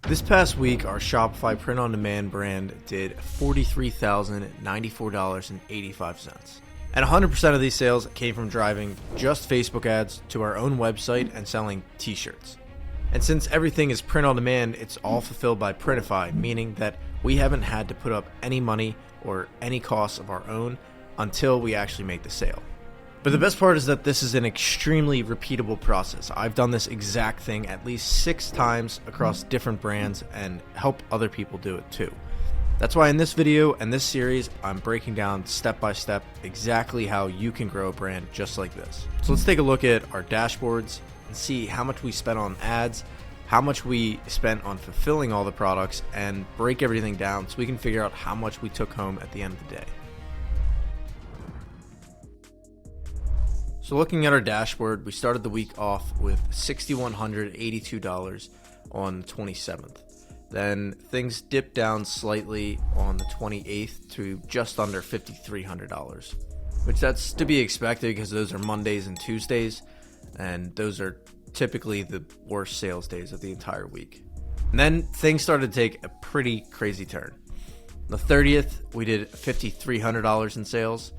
This past week, our Shopify print-on-demand brand did $43,094.85. And 100% of these sales came from driving just Facebook ads to our own website and selling t-shirts. And since everything is print-on-demand, it's all fulfilled by Printify, meaning that we haven't had to put up any money or any costs of our own until we actually make the sale. But the best part is that this is an extremely repeatable process. I've done this exact thing at least 6 times across different brands and help other people do it too. That's why in this video and this series, I'm breaking down step by step exactly how you can grow a brand just like this. So let's take a look at our dashboards and see how much we spent on ads, how much we spent on fulfilling all the products, and break everything down so we can figure out how much we took home at the end of the day. So looking at our dashboard, we started the week off with $6,182 on the 27th. Then things dipped down slightly on the 28th to just under $5,300, which that's to be expected because those are Mondays and Tuesdays, and those are typically the worst sales days of the entire week. And then things started to take a pretty crazy turn. On the 30th, we did $5,300 in sales,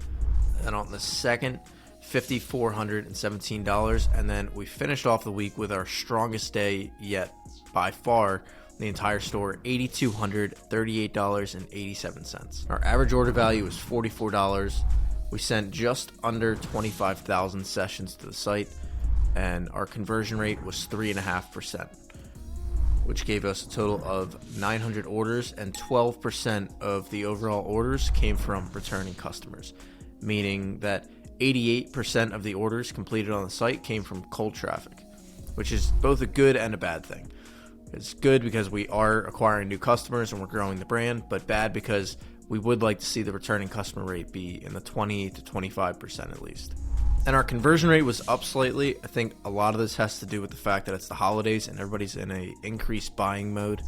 and on the 2nd, $5,417, and then we finished off the week with our strongest day yet by far in the entire store, $8,238.87. Our average order value was $44. We sent just under 25,000 sessions to the site, and our conversion rate was 3.5%, which gave us a total of 900 orders, and 12% of the overall orders came from returning customers, meaning that 88% of the orders completed on the site came from cold traffic, which is both a good and a bad thing. It's good because we are acquiring new customers and we're growing the brand, but bad because we would like to see the returning customer rate be in the 20 to 25% at least. And our conversion rate was up slightly. I think a lot of this has to do with the fact that it's the holidays and everybody's in a increased buying mode.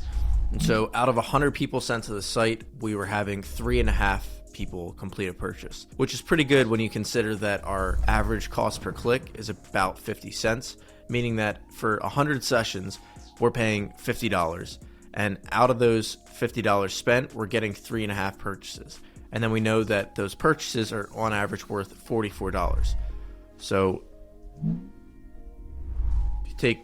And so out of 100 people sent to the site, we were having 3.5 people complete a purchase, which is pretty good when you consider that our average cost per click is about 50 cents, meaning that for 100 sessions, we're paying $50. And out of those $50 spent, we're getting 3.5 purchases. And then we know that those purchases are on average worth $44. So if you take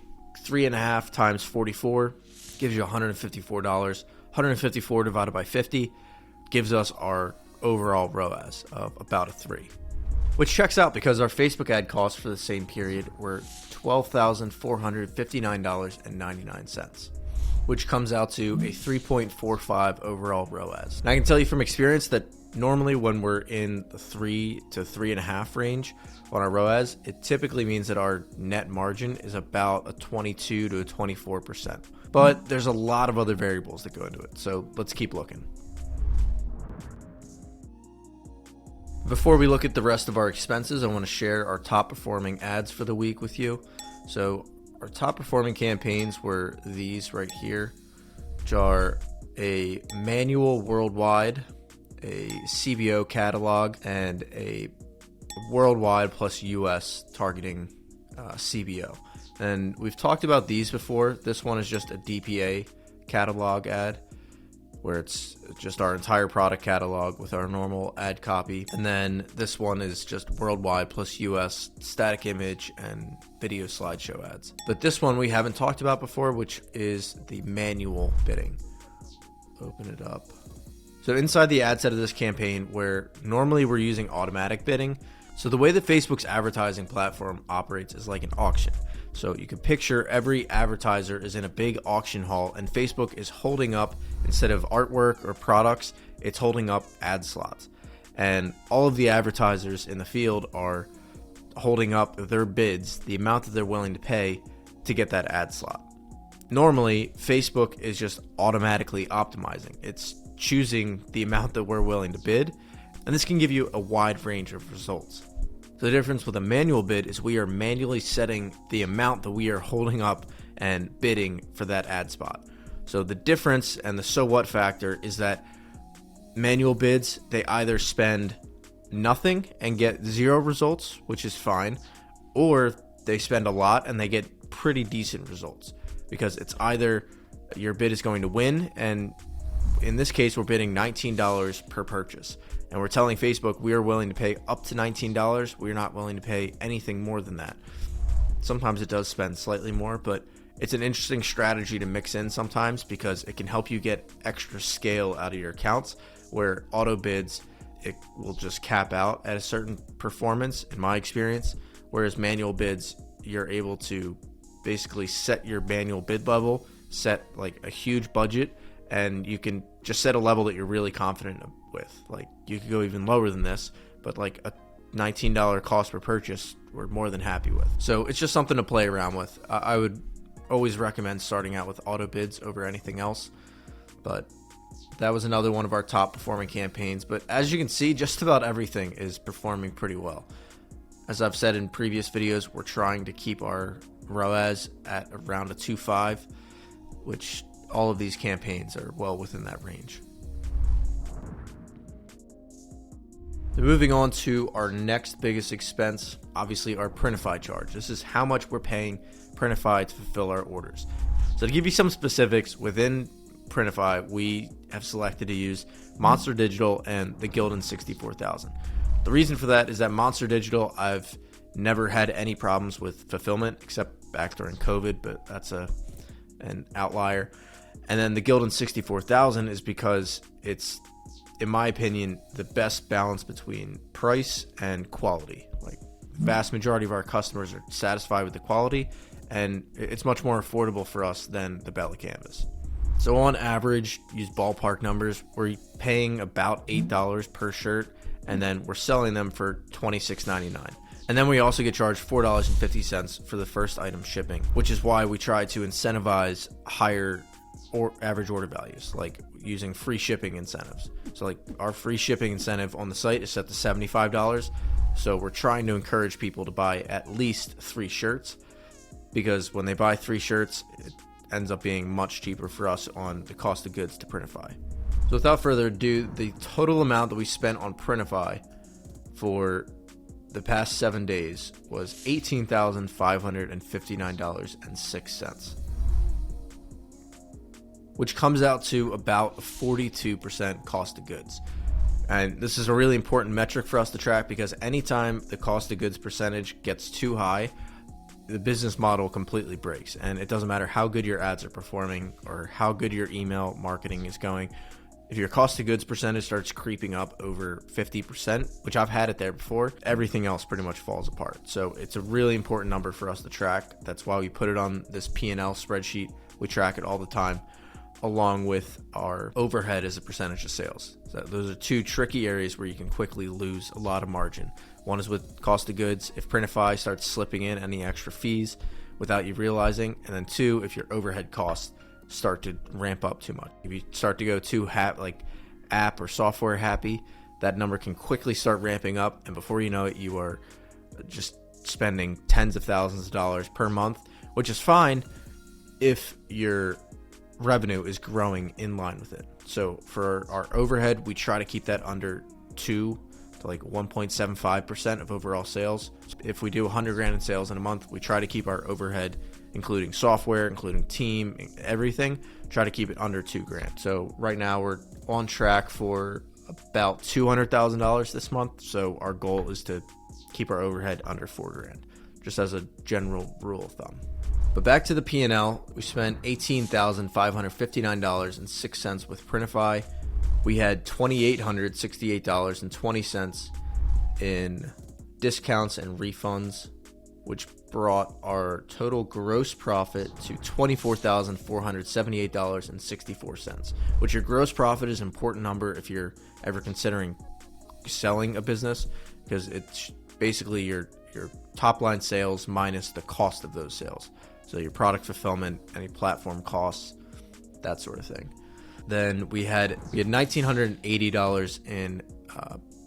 3.5 times 44, gives you $154. 154 divided by 50 gives us our overall ROAS of about a 3, which checks out because our Facebook ad costs for the same period were $12,459.99, which comes out to a 3.45 overall ROAS. And I can tell you from experience that normally when we're in the 3 to 3.5 range on our ROAS, it typically means that our net margin is about a 22 to a 24%. But there's a lot of other variables that go into it, so let's keep looking. Before we look at the rest of our expenses, I want to share our top performing ads for the week with you. So our top performing campaigns were these right here, which are a manual worldwide, a CBO catalog, and a worldwide plus US targeting CBO. And we've talked about these before. This one is just a DPA catalog ad, where it's just our entire product catalog with our normal ad copy. And then this one is just worldwide plus US static image and video slideshow ads. But this one we haven't talked about before, which is the manual bidding. Open it up. So inside the ad set of this campaign, where normally we're using automatic bidding, so the way that Facebook's advertising platform operates is like an auction. So you can picture every advertiser is in a big auction hall, and Facebook is holding up, instead of artwork or products, it's holding up ad slots. And all of the advertisers in the field are holding up their bids, the amount that they're willing to pay to get that ad slot. Normally, Facebook is just automatically optimizing. It's choosing the amount that we're willing to bid, and this can give you a wide range of results. The difference with a manual bid is we are manually setting the amount that we are holding up and bidding for that ad spot. So the difference and the so what factor is that manual bids, they either spend nothing and get 0 results, which is fine, or they spend a lot and they get pretty decent results, because it's either your bid is going to win. And in this case, we're bidding $19 per purchase. And we're telling Facebook we are willing to pay up to $19. We're not willing to pay anything more than that. Sometimes it does spend slightly more, but it's an interesting strategy to mix in sometimes because it can help you get extra scale out of your accounts, where auto bids, it will just cap out at a certain performance, in my experience, whereas manual bids, you're able to basically set your manual bid level, set like a huge budget, and you can just set a level that you're really confident with. Like, you could go even lower than this, but like a $19 cost per purchase, we're more than happy with. So it's just something to play around with. I would always recommend starting out with auto bids over anything else, but that was another one of our top performing campaigns. But as you can see, just about everything is performing pretty well. As I've said in previous videos, we're trying to keep our ROAS at around a 2.5, which all of these campaigns are well within that range. So moving on to our next biggest expense, obviously our Printify charge. This is how much we're paying Printify to fulfill our orders. So to give you some specifics, within Printify, we have selected to use Monster Digital and the Gildan 64000. The reason for that is that Monster Digital, I've never had any problems with fulfillment except back during COVID, but that's an outlier. And then the Gildan 64000 is because it's, in my opinion, the best balance between price and quality. Like, the vast majority of our customers are satisfied with the quality, and it's much more affordable for us than the Bella Canvas. So on average, use ballpark numbers, we're paying about $8 per shirt, and then we're selling them for $26.99. And then we also get charged $4.50 for the first item shipping, which is why we try to incentivize higher or average order values, like using free shipping incentives. So like our free shipping incentive on the site is set to $75. So we're trying to encourage people to buy at least 3 shirts, because when they buy 3 shirts, it ends up being much cheaper for us on the cost of goods to Printify. So without further ado, the total amount that we spent on Printify for the past 7 days was $18,559.06, which comes out to about 42% cost of goods. And this is a really important metric for us to track, because anytime the cost of goods percentage gets too high, the business model completely breaks. And it doesn't matter how good your ads are performing or how good your email marketing is going. If your cost of goods percentage starts creeping up over 50%, which I've had it there before, everything else pretty much falls apart. So it's a really important number for us to track. That's why we put it on this P&L spreadsheet. We track it all the time, along with our overhead as a percentage of sales. So those are 2 tricky areas where you can quickly lose a lot of margin. One is with cost of goods, if Printify starts slipping in any extra fees without you realizing. And then 2, if your overhead costs start to ramp up too much. If you start to go too app or software happy, that number can quickly start ramping up, and before you know it, you are just spending tens of thousands of dollars per month, which is fine if your revenue is growing in line with it. So for our overhead, we try to keep that under 2 to like 1.75% of overall sales. If we do 100 grand in sales in a month, we try to keep our overhead, including software, including team, everything, try to keep it under 2 grand. So right now we're on track for about $200,000 this month. So our goal is to keep our overhead under 4 grand, just as a general rule of thumb. But back to the P&L, we spent $18,559.06 with Printify. We had $2,868.20 in discounts and refunds, which brought our total gross profit to $24,478.64, which your gross profit is an important number if you're ever considering selling a business, because it's basically your top line sales minus the cost of those sales. So your product fulfillment, any platform costs, that sort of thing. Then we had $1,980 in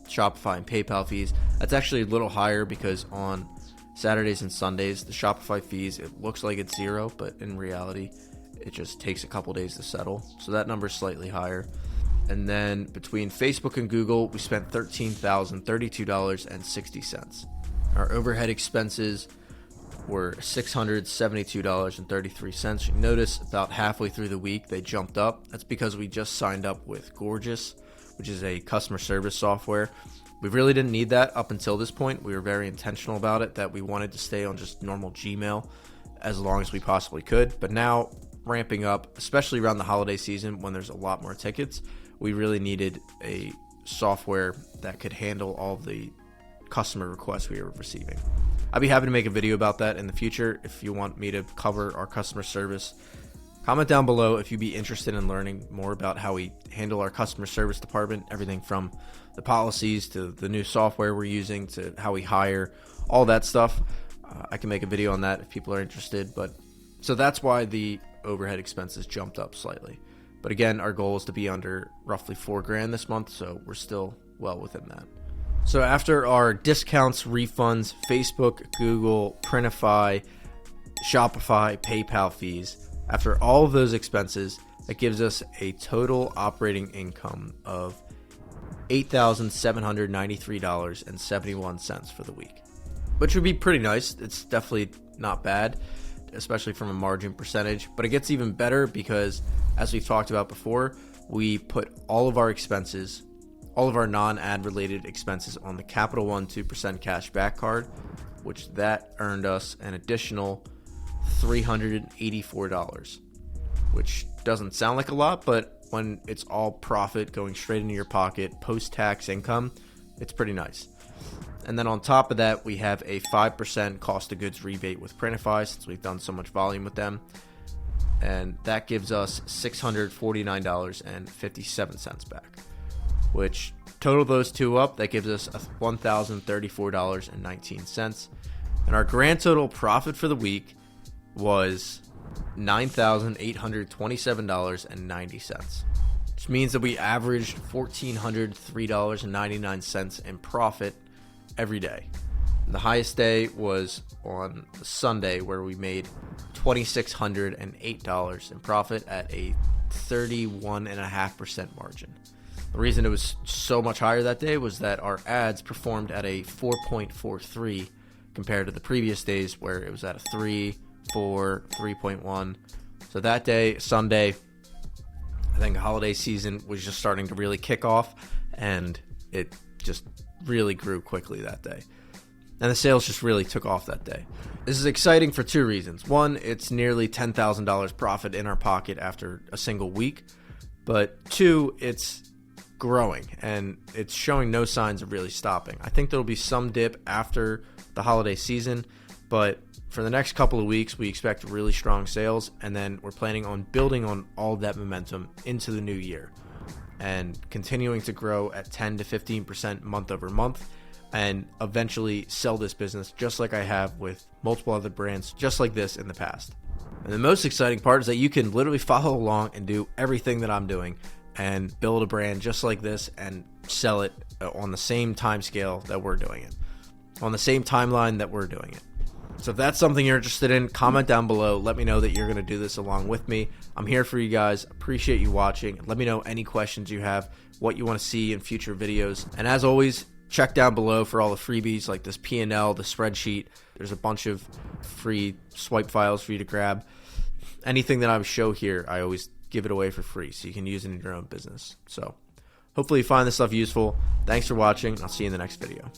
Shopify and PayPal fees. That's actually a little higher because on Saturdays and Sundays, the Shopify fees, it looks like it's 0, but in reality, it just takes a couple days to settle. So that number is slightly higher. And then between Facebook and Google, we spent $13,032.60. Our overhead expenses were $672.33. You notice about halfway through the week they jumped up. That's because we just signed up with Gorgeous, which is a customer service software. We really didn't need that up until this point. We were very intentional about it, that we wanted to stay on just normal Gmail as long as we possibly could. But now, ramping up, especially around the holiday season when there's a lot more tickets, we really needed a software that could handle all the customer requests we were receiving. I'd be happy to make a video about that in the future. If you want me to cover our customer service, comment down below if you'd be interested in learning more about how we handle our customer service department, everything from the policies to the new software we're using to how we hire, all that stuff. I can make a video on that if people are interested. But so that's why the overhead expenses jumped up slightly. But again, our goal is to be under roughly $4,000 this month, so we're still well within that. So after our discounts, refunds, Facebook, Google, Printify, Shopify, PayPal fees, after all of those expenses, that gives us a total operating income of $8,793.71 for the week, which would be pretty nice. It's definitely not bad, especially from a margin percentage, but it gets even better because, as we've talked about before, we put all of our expenses, all of our non-ad related expenses on the Capital One 2% cash back card, which that earned us an additional $384, which doesn't sound like a lot, but when it's all profit going straight into your pocket, post-tax income, it's pretty nice. And then on top of that, we have a 5% cost of goods rebate with Printify since we've done so much volume with them. And that gives us $649.57 back, which total those two up, that gives us $1,034.19. And our grand total profit for the week was $9,827.90, which means that we averaged $1,403.99 in profit every day. And the highest day was on Sunday, where we made $2,608 in profit at a 31.5% margin. The reason it was so much higher that day was that our ads performed at a 4.43 compared to the previous days where it was at a 3, 4, 3.1. So that day, Sunday, I think holiday season was just starting to really kick off, and it just really grew quickly that day. And the sales just really took off that day. This is exciting for two reasons. One, it's nearly $10,000 profit in our pocket after a single week. But two, it's growing, and it's showing no signs of really stopping. I think there'll be some dip after the holiday season, but for the next couple of weeks, we expect really strong sales, and then we're planning on building on all that momentum into the new year and continuing to grow at 10 to 15% month over month, and eventually sell this business just like I have with multiple other brands just like this in the past. And the most exciting part is that you can literally follow along and do everything that I'm doing and build a brand just like this and sell it on the same time scale that we're doing it, on the same timeline that we're doing it. So if that's something you're interested in, comment down below. Let me know that you're going to do this along with me. I'm here for you guys. Appreciate you watching. Let me know any questions you have, what you want to see in future videos. And as always, check down below for all the freebies like this P&L, the spreadsheet. There's a bunch of free swipe files for you to grab. Anything that I show here, I always give it away for free so you can use it in your own business. So hopefully you find this stuff useful. Thanks for watching. I'll see you in the next video.